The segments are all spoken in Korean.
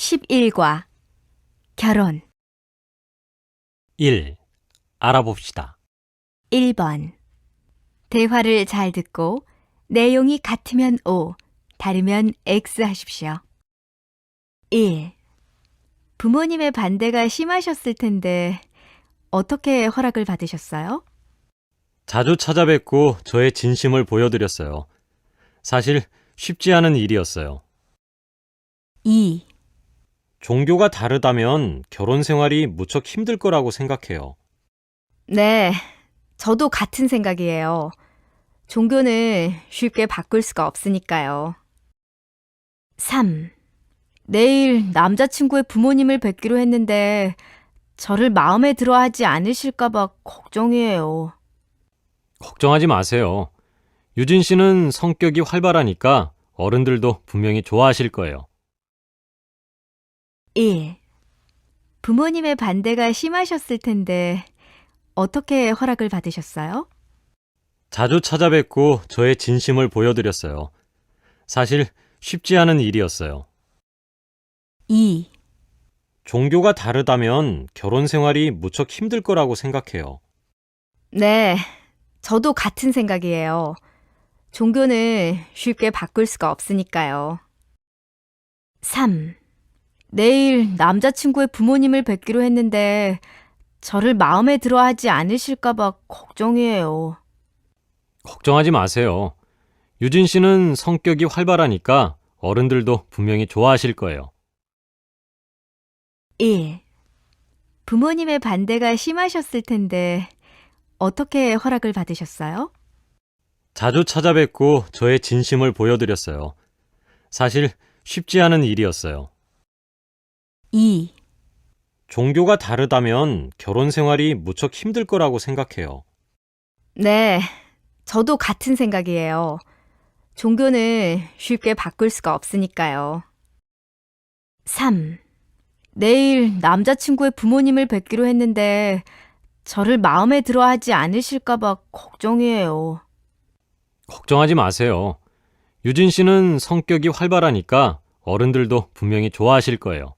11과 결혼 1. 알아봅시다. 1번 대화를 잘 듣고 내용이 같으면 O, 다르면 X 하십시오. 1. 부모님의 반대가 심하셨을 텐데 어떻게 허락을 받으셨어요? 자주 찾아뵙고 저의 진심을 보여드렸어요. 사실 쉽지 않은 일이었어요. 2. 종교가 다르다면 결혼 생활이 무척 힘들 거라고 생각해요. 네, 저도 같은 생각이에요. 종교는 쉽게 바꿀 수가 없으니까요. 3. 내일 남자친구의 부모님을 뵙기로 했는데 저를 마음에 들어 하지 않으실까봐 걱정이에요. 걱정하지 마세요. 유진 씨는 성격이 활발하니까 어른들도 분명히 좋아하실 거예요. 1. 부모님의 반대가 심하셨을 텐데 어떻게 허락을 받으셨어요? 자주 찾아뵙고 저의 진심을 보여드렸어요. 사실 쉽지 않은 일이었어요. 2. 종교가 다르다면 결혼 생활이 무척 힘들 거라고 생각해요. 네, 저도 같은 생각이에요. 종교는 쉽게 바꿀 수가 없으니까요. 3. 내일 남자친구의 부모님을 뵙기로 했는데 저를 마음에 들어 하지 않으실까봐 걱정이에요. 걱정하지 마세요. 유진 씨는 성격이 활발하니까 어른들도 분명히 좋아하실 거예요. 1. 부모님의 반대가 심하셨을 텐데 어떻게 허락을 받으셨어요? 자주 찾아뵙고 저의 진심을 보여드렸어요. 사실 쉽지 않은 일이었어요. 2. 종교가 다르다면 결혼 생활이 무척 힘들 거라고 생각해요. 네, 저도 같은 생각이에요. 종교는 쉽게 바꿀 수가 없으니까요. 3. 내일 남자친구의 부모님을 뵙기로 했는데 저를 마음에 들어 하지 않으실까봐 걱정이에요. 걱정하지 마세요. 유진 씨는 성격이 활발하니까 어른들도 분명히 좋아하실 거예요.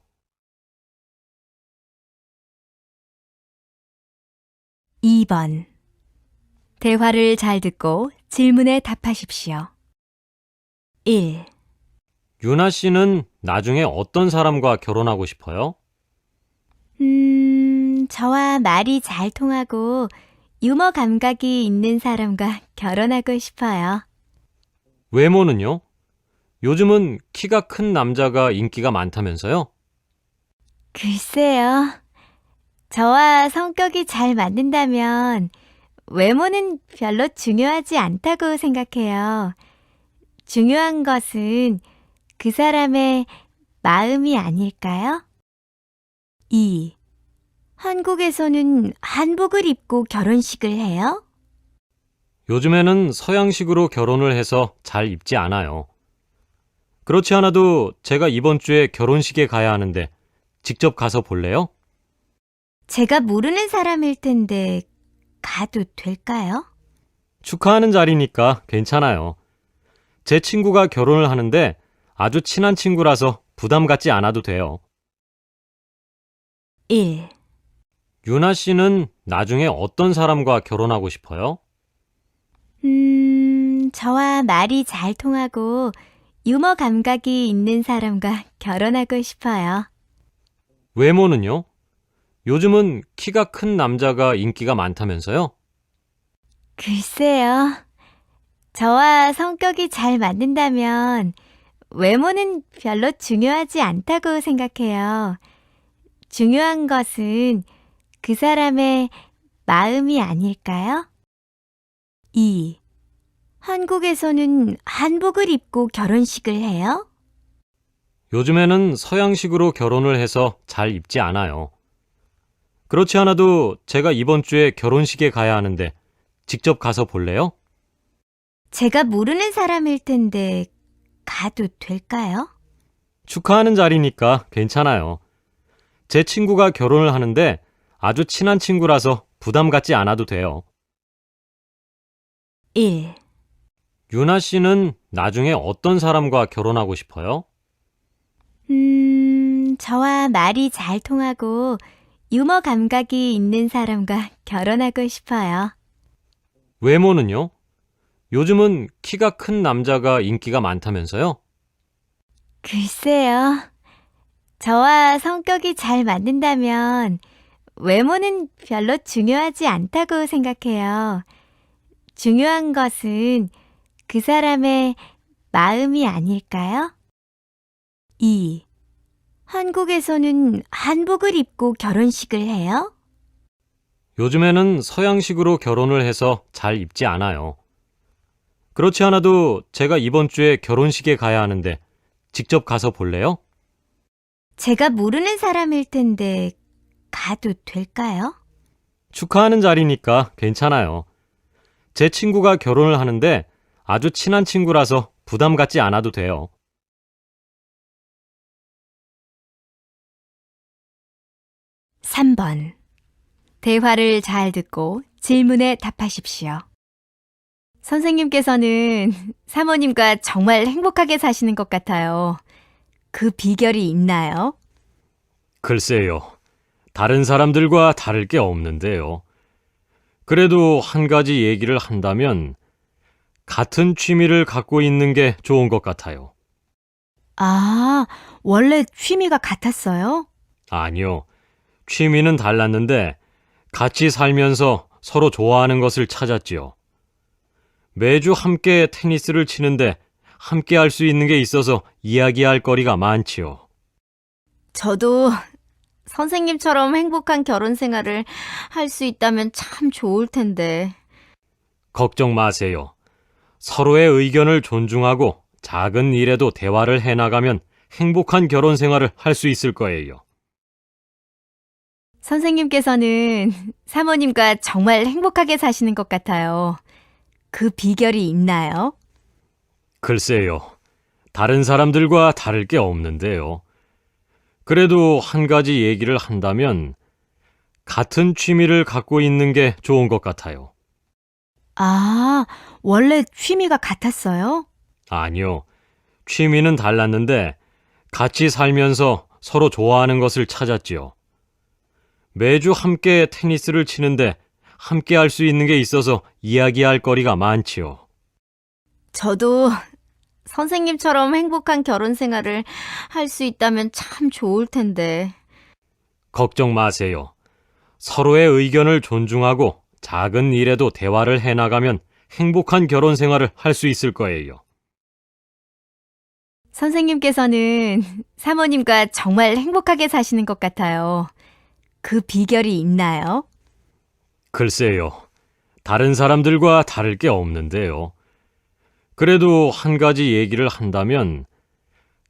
2번 대화를 잘 듣고 질문에 답하십시오. 1. 유나 씨는 나중에 어떤 사람과 결혼하고 싶어요? 저와 말이 잘 통하고 유머 감각이 있는 사람과 결혼하고 싶어요. 외모는요? 요즘은 키가 큰 남자가 인기가 많다면서요? 글쎄요. 저와 성격이 잘 맞는다면 외모는 별로 중요하지 않다고 생각해요. 중요한 것은 그 사람의 마음이 아닐까요? 2. 한국에서는 한복을 입고 결혼식을 해요? 요즘에는 서양식으로 결혼을 해서 잘 입지 않아요. 그렇지 않아도 제가 이번 주에 결혼식에 가야 하는데 직접 가서 볼래요? 제가 모르는 사람일 텐데 가도 될까요? 축하하는 자리니까 괜찮아요. 제 친구가 결혼을 하는데 아주 친한 친구라서 부담 갖지 않아도 돼요. 1. 유나 씨는 나중에 어떤 사람과 결혼하고 싶어요? 저와 말이 잘 통하고 유머 감각이 있는 사람과 결혼하고 싶어요. 외모는요? 요즘은 키가 큰 남자가 인기가 많다면서요? 글쎄요. 저와 성격이 잘 맞는다면 외모는 별로 중요하지 않다고 생각해요. 중요한 것은 그 사람의 마음이 아닐까요? 2. 한국에서는 한복을 입고 결혼식을 해요? 요즘에는 서양식으로 결혼을 해서 잘 입지 않아요. 그렇지 않아도 제가 이번 주에 결혼식에 가야 하는데 직접 가서 볼래요? 제가 모르는 사람일 텐데 가도 될까요? 축하하는 자리니까 괜찮아요. 제 친구가 결혼을 하는데 아주 친한 친구라서 부담 갖지 않아도 돼요. 1. 유나 씨는 나중에 어떤 사람과 결혼하고 싶어요? 저와 말이 잘 통하고 유머 감각이 있는 사람과 결혼하고 싶어요. 외모는요? 요즘은 키가 큰 남자가 인기가 많다면서요? 글쎄요. 저와 성격이 잘 맞는다면 외모는 별로 중요하지 않다고 생각해요. 중요한 것은 그 사람의 마음이 아닐까요? 2. 한국에서는 한복을 입고 결혼식을 해요? 요즘에는 서양식으로 결혼을 해서 잘 입지 않아요. 그렇지 않아도 제가 이번 주에 결혼식에 가야 하는데 직접 가서 볼래요? 제가 모르는 사람일 텐데 가도 될까요? 축하하는 자리니까 괜찮아요. 제 친구가 결혼을 하는데 아주 친한 친구라서 부담 갖지 않아도 돼요. 3번. 대화를 잘 듣고 질문에 답하십시오. 선생님께서는 사모님과 정말 행복하게 사시는 것 같아요. 그 비결이 있나요? 글쎄요. 다른 사람들과 다를 게 없는데요. 그래도 한 가지 얘기를 한다면 같은 취미를 갖고 있는 게 좋은 것 같아요. 아, 원래 취미가 같았어요? 아니요. 취미는 달랐는데 같이 살면서 서로 좋아하는 것을 찾았지요. 매주 함께 테니스를 치는데 함께 할 수 있는 게 있어서 이야기할 거리가 많지요. 저도 선생님처럼 행복한 결혼 생활을 할 수 있다면 참 좋을 텐데. 걱정 마세요. 서로의 의견을 존중하고 작은 일에도 대화를 해나가면 행복한 결혼 생활을 할 수 있을 거예요. 선생님께서는 사모님과 정말 행복하게 사시는 것 같아요. 그 비결이 있나요? 글쎄요. 다른 사람들과 다를 게 없는데요. 그래도 한 가지 얘기를 한다면 같은 취미를 갖고 있는 게 좋은 것 같아요. 아, 원래 취미가 같았어요? 아니요. 취미는 달랐는데 같이 살면서 서로 좋아하는 것을 찾았지요. 매주 함께 테니스를 치는데 함께 할 수 있는 게 있어서 이야기할 거리가 많지요. 저도 선생님처럼 행복한 결혼 생활을 할 수 있다면 참 좋을 텐데. 걱정 마세요. 서로의 의견을 존중하고 작은 일에도 대화를 해나가면 행복한 결혼 생활을 할 수 있을 거예요. 선생님께서는 사모님과 정말 행복하게 사시는 것 같아요. 그 비결이 있나요? 글쎄요. 다른 사람들과 다를 게 없는데요. 그래도 한 가지 얘기를 한다면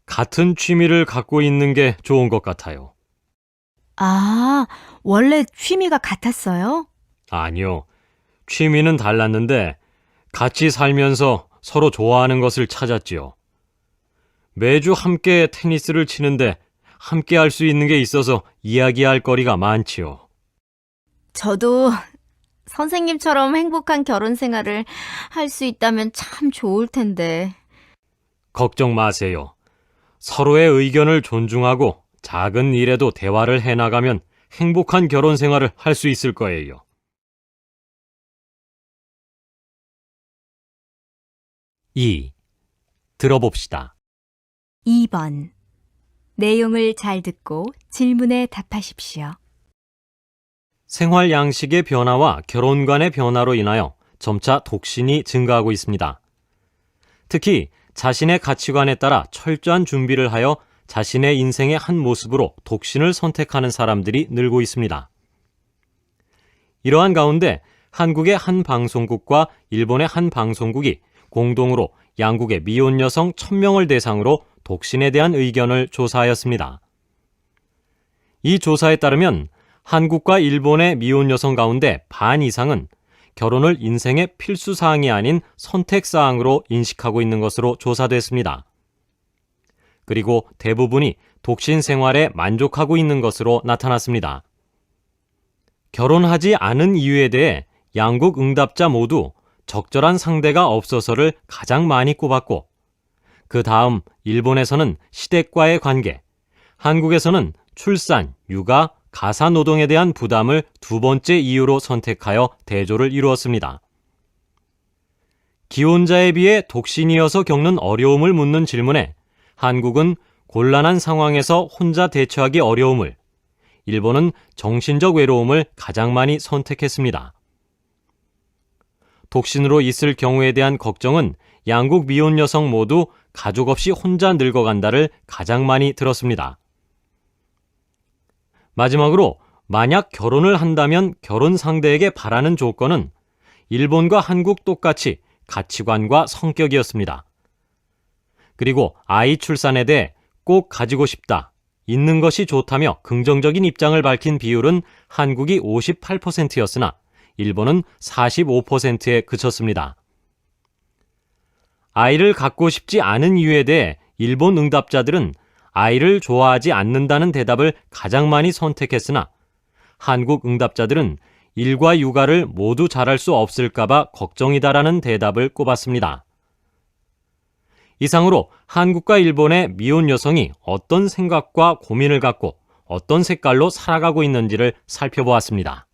같은 취미를 갖고 있는 게 좋은 것 같아요. 아, 원래 취미가 같았어요? 아니요. 취미는 달랐는데 같이 살면서 서로 좋아하는 것을 찾았지요. 매주 함께 테니스를 치는데 함께 할 수 있는 게 있어서 이야기할 거리가 많지요. 저도 선생님처럼 행복한 결혼 생활을 할 수 있다면 참 좋을 텐데. 걱정 마세요. 서로의 의견을 존중하고 작은 일에도 대화를 해나가면 행복한 결혼 생활을 할 수 있을 거예요. 2. 들어봅시다. 2번. 내용을 잘 듣고 질문에 답하십시오. 생활 양식의 변화와 결혼관의 변화로 인하여 점차 독신이 증가하고 있습니다. 특히 자신의 가치관에 따라 철저한 준비를 하여 자신의 인생의 한 모습으로 독신을 선택하는 사람들이 늘고 있습니다. 이러한 가운데 한국의 한 방송국과 일본의 한 방송국이 공동으로 양국의 미혼 여성 1000명을 대상으로 독신에 대한 의견을 조사하였습니다. 이 조사에 따르면 한국과 일본의 미혼 여성 가운데 반 이상은 결혼을 인생의 필수 사항이 아닌 선택 사항으로 인식하고 있는 것으로 조사됐습니다. 그리고 대부분이 독신 생활에 만족하고 있는 것으로 나타났습니다. 결혼하지 않은 이유에 대해 양국 응답자 모두 적절한 상대가 없어서를 가장 많이 꼽았고, 그 다음 일본에서는 시댁과의 관계, 한국에서는 출산, 육아, 가사 노동에 대한 부담을 두 번째 이유로 선택하여 대조를 이루었습니다. 기혼자에 비해 독신이어서 겪는 어려움을 묻는 질문에 한국은 곤란한 상황에서 혼자 대처하기 어려움을, 일본은 정신적 외로움을 가장 많이 선택했습니다. 독신으로 있을 경우에 대한 걱정은 양국 미혼 여성 모두 가족 없이 혼자 늙어간다를 가장 많이 들었습니다. 마지막으로 만약 결혼을 한다면 결혼 상대에게 바라는 조건은 일본과 한국 똑같이 가치관과 성격이었습니다. 그리고 아이 출산에 대해 꼭 가지고 싶다, 있는 것이 좋다며 긍정적인 입장을 밝힌 비율은 한국이 58%였으나 일본은 45%에 그쳤습니다. 아이를 갖고 싶지 않은 이유에 대해 일본 응답자들은 아이를 좋아하지 않는다는 대답을 가장 많이 선택했으나 한국 응답자들은 일과 육아를 모두 잘할 수 없을까봐 걱정이다라는 대답을 꼽았습니다. 이상으로 한국과 일본의 미혼 여성이 어떤 생각과 고민을 갖고 어떤 색깔로 살아가고 있는지를 살펴보았습니다.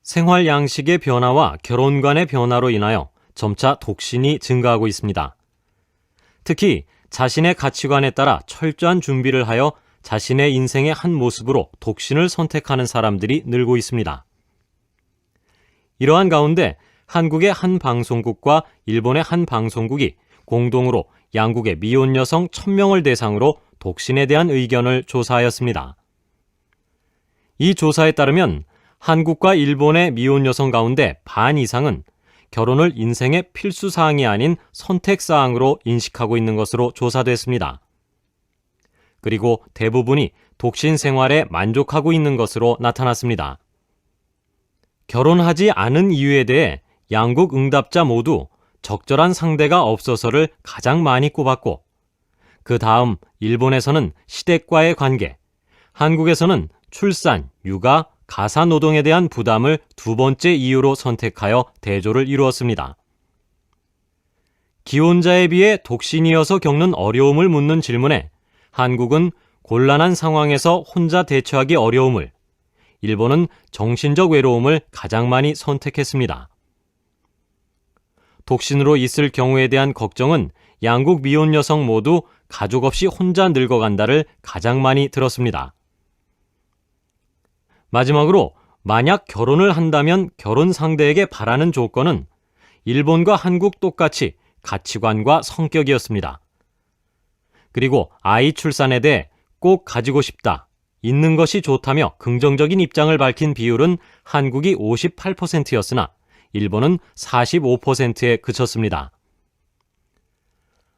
생활 양식의 변화와 결혼관의 변화로 인하여 점차 독신이 증가하고 있습니다. 특히 자신의 가치관에 따라 철저한 준비를 하여 자신의 인생의 한 모습으로 독신을 선택하는 사람들이 늘고 있습니다. 이러한 가운데 한국의 한 방송국과 일본의 한 방송국이 공동으로 양국의 미혼 여성 1000명을 대상으로 독신에 대한 의견을 조사하였습니다. 이 조사에 따르면 한국과 일본의 미혼 여성 가운데 반 이상은 결혼을 인생의 필수 사항이 아닌 선택 사항으로 인식하고 있는 것으로 조사됐습니다. 그리고 대부분이 독신 생활에 만족하고 있는 것으로 나타났습니다. 결혼하지 않은 이유에 대해 양국 응답자 모두 적절한 상대가 없어서를 가장 많이 꼽았고, 그 다음 일본에서는 시댁과의 관계, 한국에서는 출산, 육아, 가사 노동에 대한 부담을 두 번째 이유로 선택하여 대조를 이루었습니다. 기혼자에 비해 독신이어서 겪는 어려움을 묻는 질문에 한국은 곤란한 상황에서 혼자 대처하기 어려움을, 일본은 정신적 외로움을 가장 많이 선택했습니다. 독신으로 있을 경우에 대한 걱정은 양국 미혼 여성 모두 가족 없이 혼자 늙어간다를 가장 많이 들었습니다. 마지막으로 만약 결혼을 한다면 결혼 상대에게 바라는 조건은 일본과 한국 똑같이 가치관과 성격이었습니다. 그리고 아이 출산에 대해 꼭 가지고 싶다, 있는 것이 좋다며 긍정적인 입장을 밝힌 비율은 한국이 58%였으나 일본은 45%에 그쳤습니다.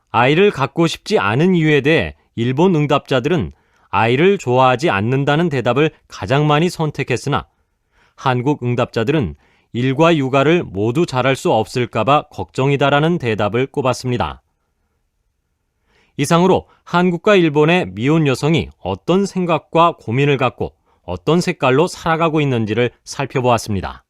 아이를 갖고 싶지 않은 이유에 대해 일본 응답자들은 아이를 좋아하지 않는다는 대답을 가장 많이 선택했으나 한국 응답자들은 일과 육아를 모두 잘할 수 없을까봐 걱정이다라는 대답을 꼽았습니다. 이상으로 한국과 일본의 미혼 여성이 어떤 생각과 고민을 갖고 어떤 색깔로 살아가고 있는지를 살펴보았습니다.